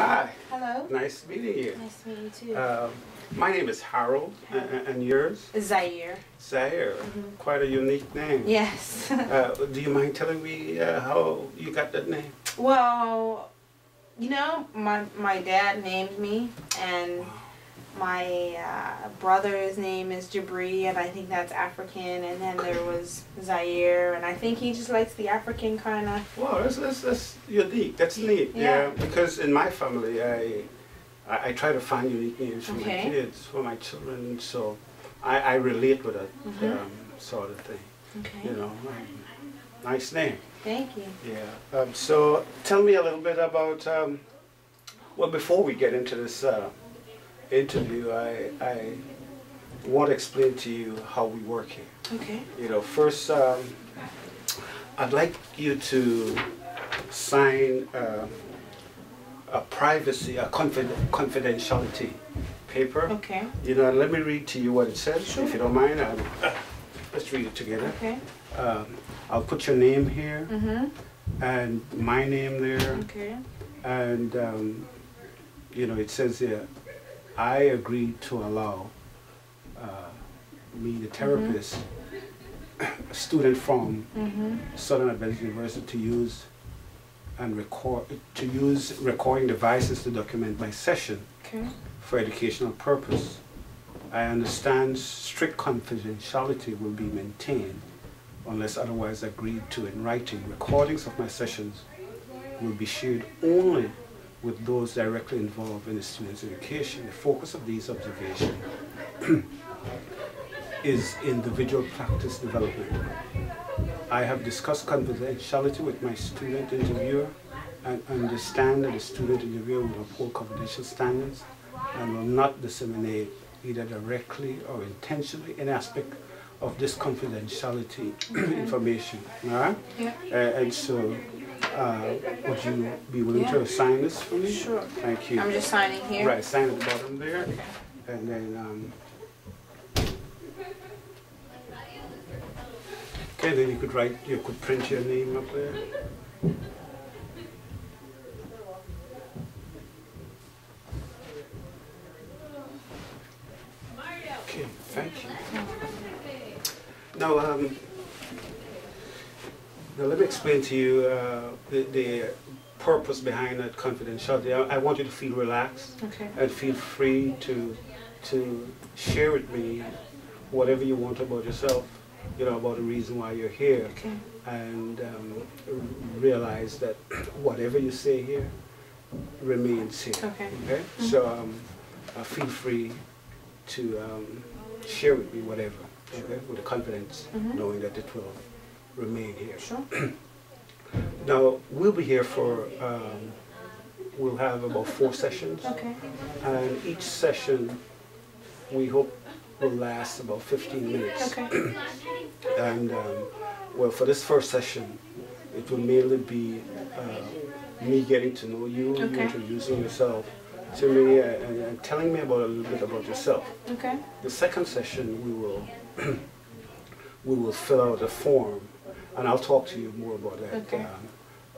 Hi. Hello. Nice meeting you. Nice to meet you too. My name is Harold, and yours? Zaire. Zaire. Quite a unique name. Yes. Do you mind telling me how you got that name? Well, you know, my dad named me, and my brother's name is Jabri, and I think that's African, and then there was Zaire, and I think he just likes the African kind of. Wow, that's unique. That's neat. Yeah. Because in my family, I try to find unique names for my kids, for my children, so I relate with that sort of thing. Okay. You know, nice name. Thank you. Yeah. So tell me a little bit about. Well, before we get into this interview, I want to explain to you how we work here. Okay. You know, first, I'd like you to sign a privacy, a confidentiality paper. Okay. You know, let me read to you what it says, Sure. if you don't mind. Let's read it together. Okay. I'll put your name here Mm-hmm. and my name there. Okay. And, you know, it says here, I agree to allow me, the therapist, a student from Southern Adventist University, to use recording devices to document my session for educational purpose. I understand strict confidentiality will be maintained unless otherwise agreed to in writing. Recordings of my sessions will be shared only with those directly involved in the student's education. The focus of these observations is individual practice development. I have discussed confidentiality with my student interviewer and understand that the student interviewer will uphold confidential standards and will not disseminate either directly or intentionally any aspect of this confidentiality information. All right? Yeah. And so, would you be willing to sign this for me? Sure. Thank you. I'm just signing here. Right, sign at the bottom there. And then, okay, then you could print your name up there. Okay, thank you. Now, now let me explain to you the purpose behind that confidentiality. I want you to feel relaxed and feel free to share with me whatever you want about yourself, you know, about the reason why you're here, and realize that whatever you say here remains here. Okay? So feel free to share with me whatever, with the confidence, knowing that it will remain here. Sure. Now, we'll be here for, we'll have about 4 sessions. And each session, we hope, will last about 15 minutes. And, well, for this first session, it will mainly be me getting to know you, you introducing yourself to me, and telling me about a little bit about yourself. The second session, we will fill out a form, and I'll talk to you more about that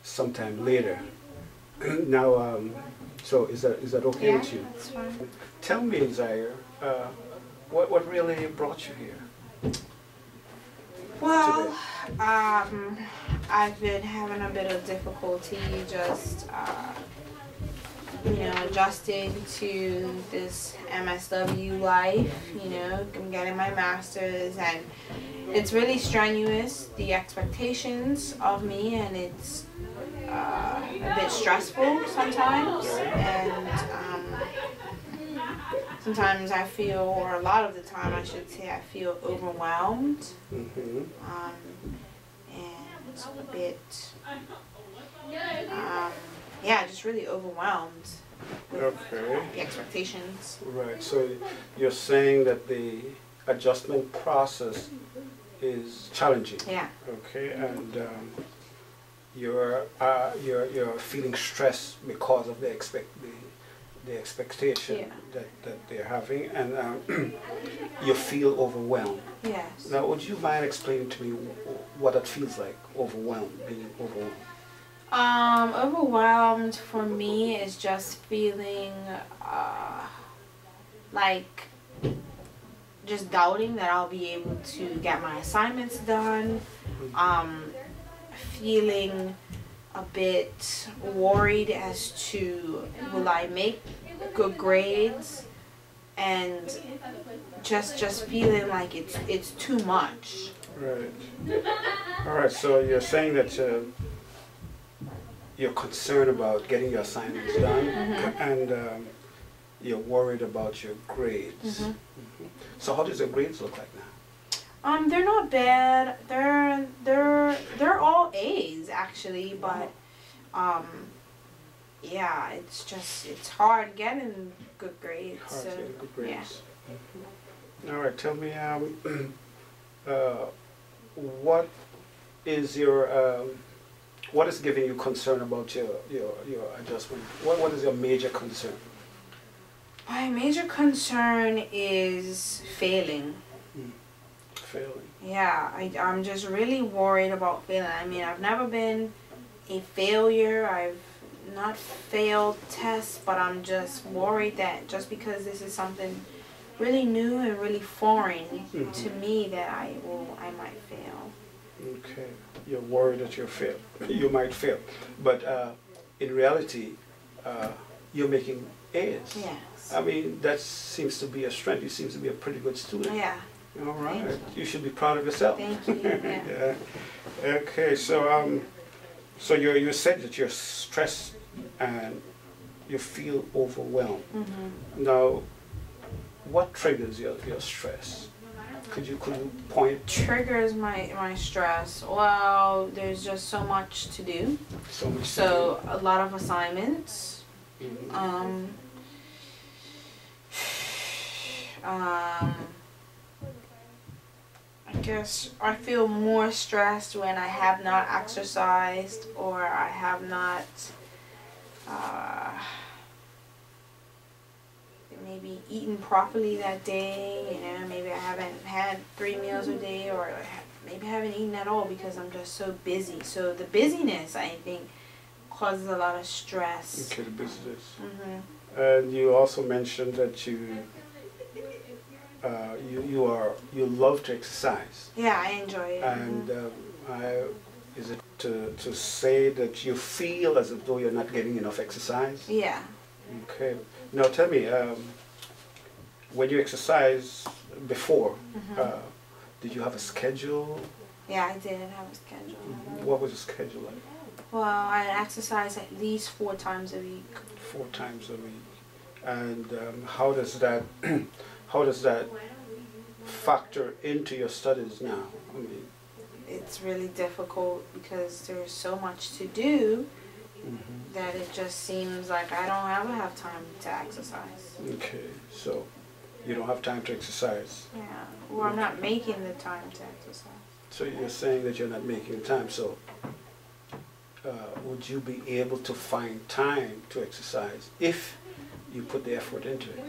sometime later. Now, so is that okay with you? That's fine. Tell me, Zaire, what really brought you here? Well, I've been having a bit of difficulty just, you know, adjusting to this MSW life. You know, I'm getting my master's, and it's really strenuous, the expectations of me, and it's a bit stressful sometimes, and sometimes I feel, or a lot of the time I should say, I feel overwhelmed, and a bit, yeah, just really overwhelmed with the expectations. Right, so you're saying that the adjustment process is challenging. Yeah. Okay, and you're feeling stressed because of the expectation that they're having, and you feel overwhelmed. Yes. Now, would you mind explaining to me what it feels like, being overwhelmed? Overwhelmed for me is just feeling like just doubting that I'll be able to get my assignments done. Feeling a bit worried as to will I make good grades, and just feeling like it's too much. Right. All right. So you're saying that you're concerned about getting your assignments done, and you're worried about your grades. So how does your grades look like now? They're not bad. They're all A's actually, but yeah, it's hard getting good grades. Hard so getting good grades. Yeah. All right. Tell me, what is your what is giving you concern about your adjustment? What is your major concern? My major concern is failing. Failing. Yeah, I'm just really worried about failing. I mean, I've never been a failure. I've not failed tests, but I'm just worried that just because this is something really new and really foreign to me that I might fail. Okay, you're worried that you might fail, but in reality, you're making A's. Yes. I mean, that seems to be a strength. You seem to be a pretty good student. Yeah. All right. You should be proud of yourself. Thank you. Yeah. Yeah. Okay. So so you said that you're stressed and you feel overwhelmed. Now, what triggers your stress? Could you point? Triggers my stress. Well, there's just so much to do. So much. So a lot of assignments. I guess I feel more stressed when I have not exercised or I have not maybe eaten properly that day. You know, maybe I haven't had 3 meals a day, or maybe I haven't eaten at all because I'm just so busy. So the busyness, I think, causes a lot of stress. Okay, the busyness. And you also mentioned that you love to exercise. Yeah, I enjoy it. And is it to say that you feel as though you're not getting enough exercise? Yeah. Okay. Now tell me, when you exercise before, did you have a schedule? Yeah, I did have a schedule. What was the schedule like? Well, I exercise at least 4 times a week. 4 times a week. And how does that factor into your studies now? I mean, it's really difficult because there's so much to do that it just seems like I don't ever have time to exercise. Okay, so you don't have time to exercise. Yeah, or I'm not making the time to exercise. So you're saying that you're not making time, so would you be able to find time to exercise if you put the effort into it?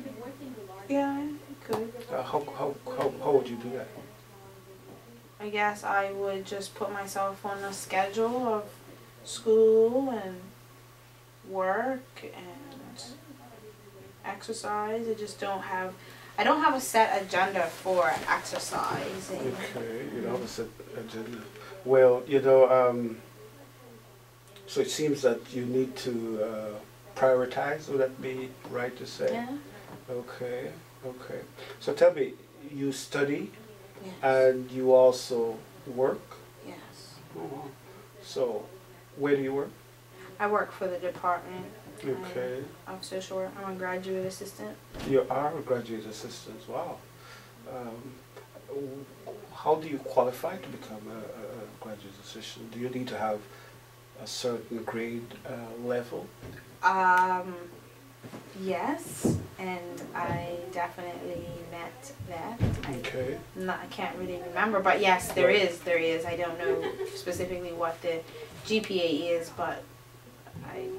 Yeah, I could. How would you do that? I guess I would just put myself on a schedule of school and work and exercise. I don't have a set agenda for exercising. Okay, you don't have a set agenda. Well, you know, so it seems that you need to prioritize, would that be right to say? Yeah. Okay, okay. So tell me, you study Yes. and you also work? Yes. So, where do you work? I work for the Department Okay. of Social Work. I'm a graduate assistant. You are a graduate assistant, wow. How do you qualify to become a graduate assistant? Do you need to have a certain grade level? Yes, and I definitely met that. Okay. I can't really remember, but yes, there is. I don't know specifically what the GPA is, but I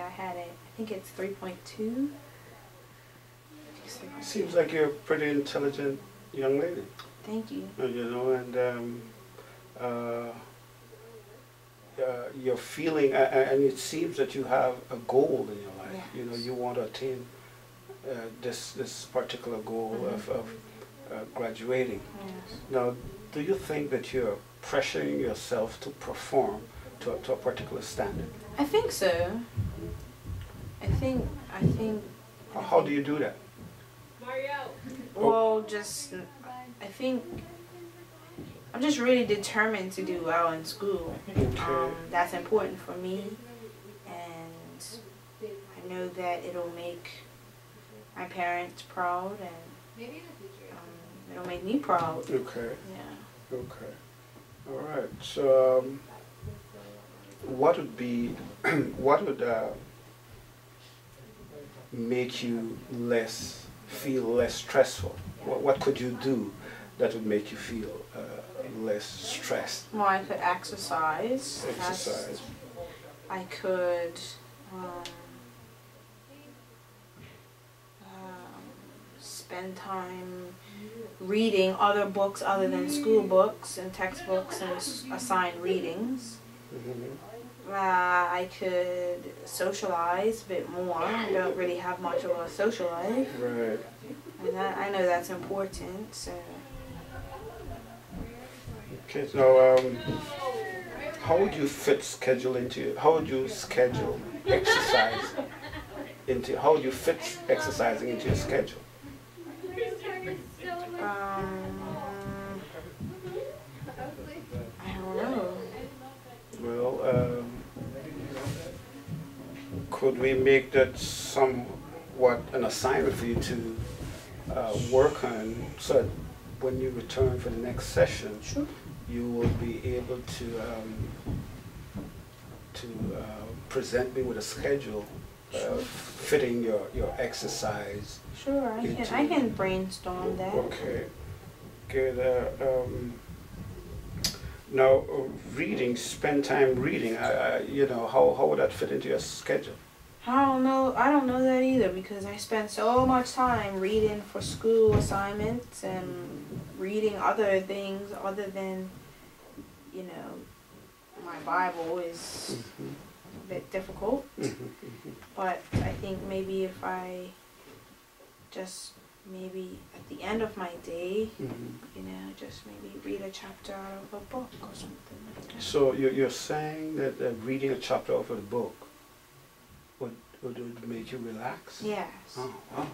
had it. I think it's 3.2. Seems like you're a pretty intelligent young lady. Thank you. You know, and you're feeling, and it seems that you have a goal in your life. Yes. You know, you want to attain this particular goal of graduating. Yes. Now, do you think that you're pressuring yourself to perform to a particular standard? I think so. I think. How do you do that? Well, just I think I'm just really determined to do well in school. Okay. That's important for me, and I know that it'll make my parents proud, and it'll make me proud. Okay. Yeah. Okay. All right. So, what would be, what would make you feel less stressful? What could you do that would make you feel less stressed? Well, I could exercise. Exercise. I could spend time reading other books other than school books and textbooks and assigned readings. I could socialize a bit more. I don't really have much of a social life. Right. And I know that's important, so. Okay, so how would you schedule exercise how would you fit exercising into your schedule? I don't know. Well, could we make that somewhat an assignment for you to work on, so that when you return for the next session, Sure. you will be able to present me with a schedule fitting your exercise. Sure, I can brainstorm that. Okay, good. Now, spend time reading. You know, how would that fit into your schedule? I don't know that either, because I spend so much time reading for school assignments and reading other things other than, you know, my Bible is a bit difficult. But I think maybe if I just maybe at the end of my day, you know, just maybe read a chapter out of a book or something like that. So you're saying that reading a chapter out of a book would make you relax? Yes. Oh, wow,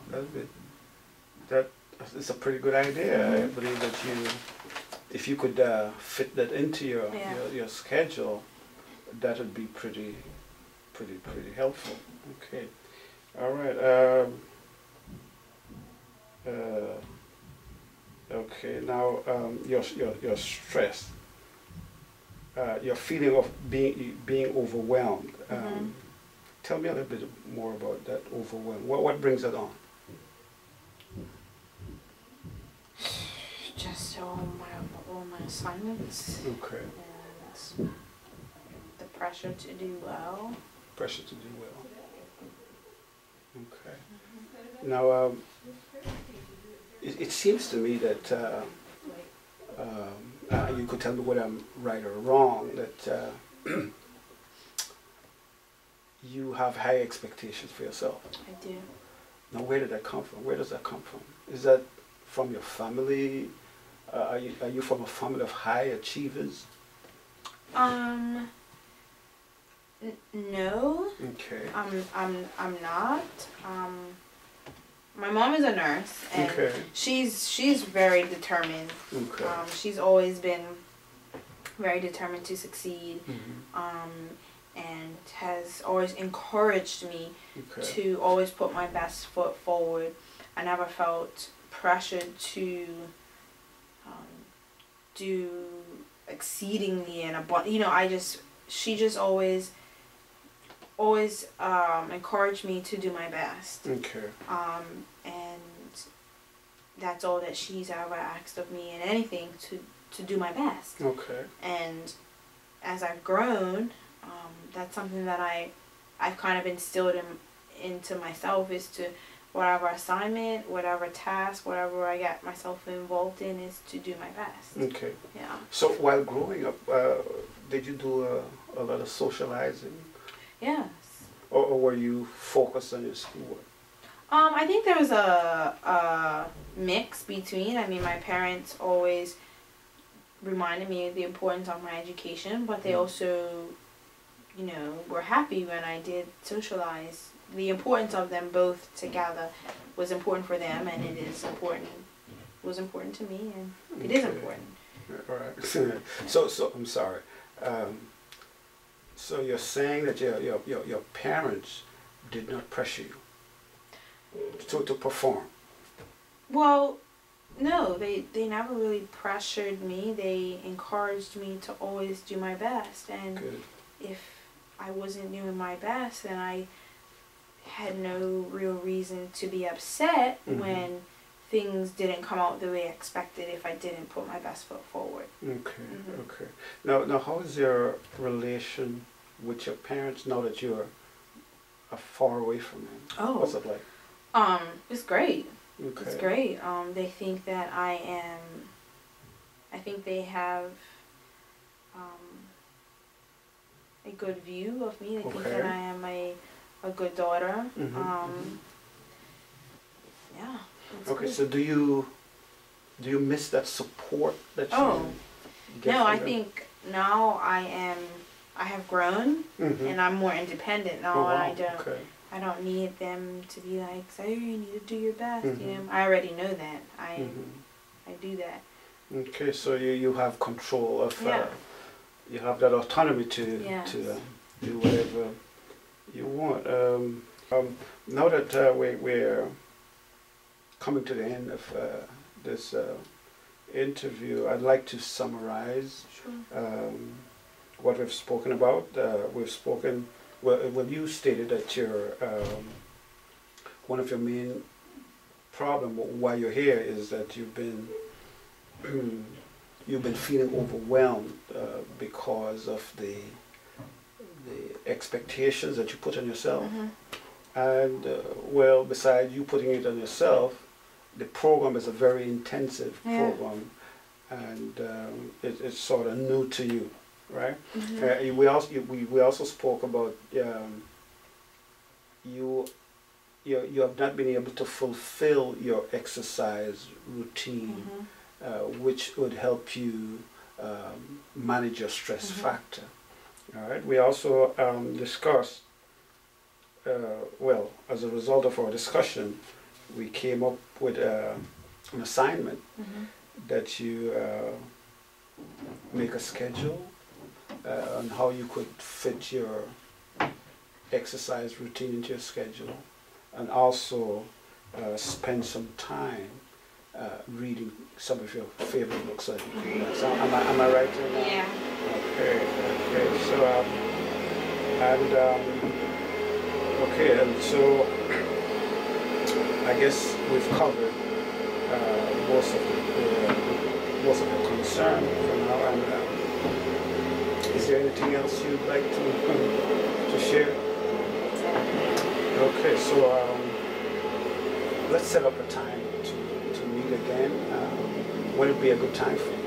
that's a pretty good idea. I believe that if you could fit that into your schedule, that would be pretty helpful. Okay. All right. Okay. Now, your stress, your feeling of being overwhelmed. Tell me a little bit more about that overwhelm. What brings it on? Just all my assignments. Okay. And the pressure to do well. Pressure to do well. Okay. Now, it seems to me that you could tell me whether I'm right or wrong, that you have high expectations for yourself. I do. Now, where did that come from? Where does that come from? Is that from your family? Are you from a family of high achievers? No. Okay. I'm not. My mom is a nurse, and she's very determined. Okay. She's always been very determined to succeed. And has always encouraged me to always put my best foot forward. I never felt pressured to do exceedingly and you know, she just always encouraged me to do my best. Okay. And that's all that she's ever asked of me in anything, to do my best. Okay. And as I've grown, that's something that I've kind of instilled into myself, is to whatever assignment, whatever task, whatever I get myself involved in is to do my best. Okay. Yeah. So while growing up, did you do a lot of socializing? Yes. Or were you focused on your schoolwork? I think there was a mix between. I mean, my parents always reminded me of the importance of my education, but they also, you know, were happy when I did socialize. The importance of them both together was important for them, and it is important. It was important to me, and it is important. All right. So I'm sorry. So you're saying that your parents did not pressure you to perform? Well, no, they never really pressured me. They encouraged me to always do my best, and Good. if I wasn't doing my best, then I had no real reason to be upset when things didn't come out the way I expected if I didn't put my best foot forward. Okay, okay. Now, how is your relation with your parents now that you're far away from them? Oh. What's it like? It's great. Okay. It's great. They think that I think they have a good view of me. They think that I am a good daughter. Yeah. Okay, good. so do you miss that support that you get? No, from I them? think now I have grown and I'm more independent now, and I don't need them to be like, so you need to do your best. You know, I already know that. I do that. Okay, so you have control of you have that autonomy to do whatever you want. Now that we're coming to the end of this interview, I'd like to summarize what we've spoken about. We've spoken. Well, you stated that your one of your main problem why you're here is that you've been feeling overwhelmed because of the expectations that you put on yourself, and well, besides you putting it on yourself, the program is a very intensive program, and it's sort of new to you. Right. We also spoke about you have not been able to fulfill your exercise routine, which would help you manage your stress factor. All right. We also discussed. Well, as a result of our discussion, we came up with an assignment that you make a schedule. On how you could fit your exercise routine into your schedule, and also spend some time reading some of your favorite books. So am I right in that? Yeah. Okay. So and so I guess we've covered most of the concern for now. And is there anything else you'd like to share? Okay, so let's set up a time to meet again. When would be a good time for you?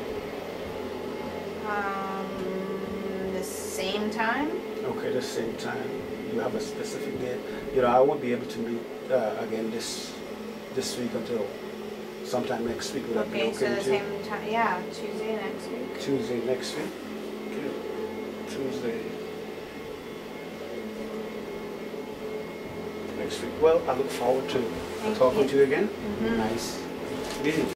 The same time. Okay, the same time. You have a specific day. You know, I won't be able to meet again this week until sometime next week. Would that be okay so the too? same time. Yeah, Tuesday next week. Tuesday next week. Okay. Tuesday next week. Well, I look forward to talking to you again. Nice meeting you.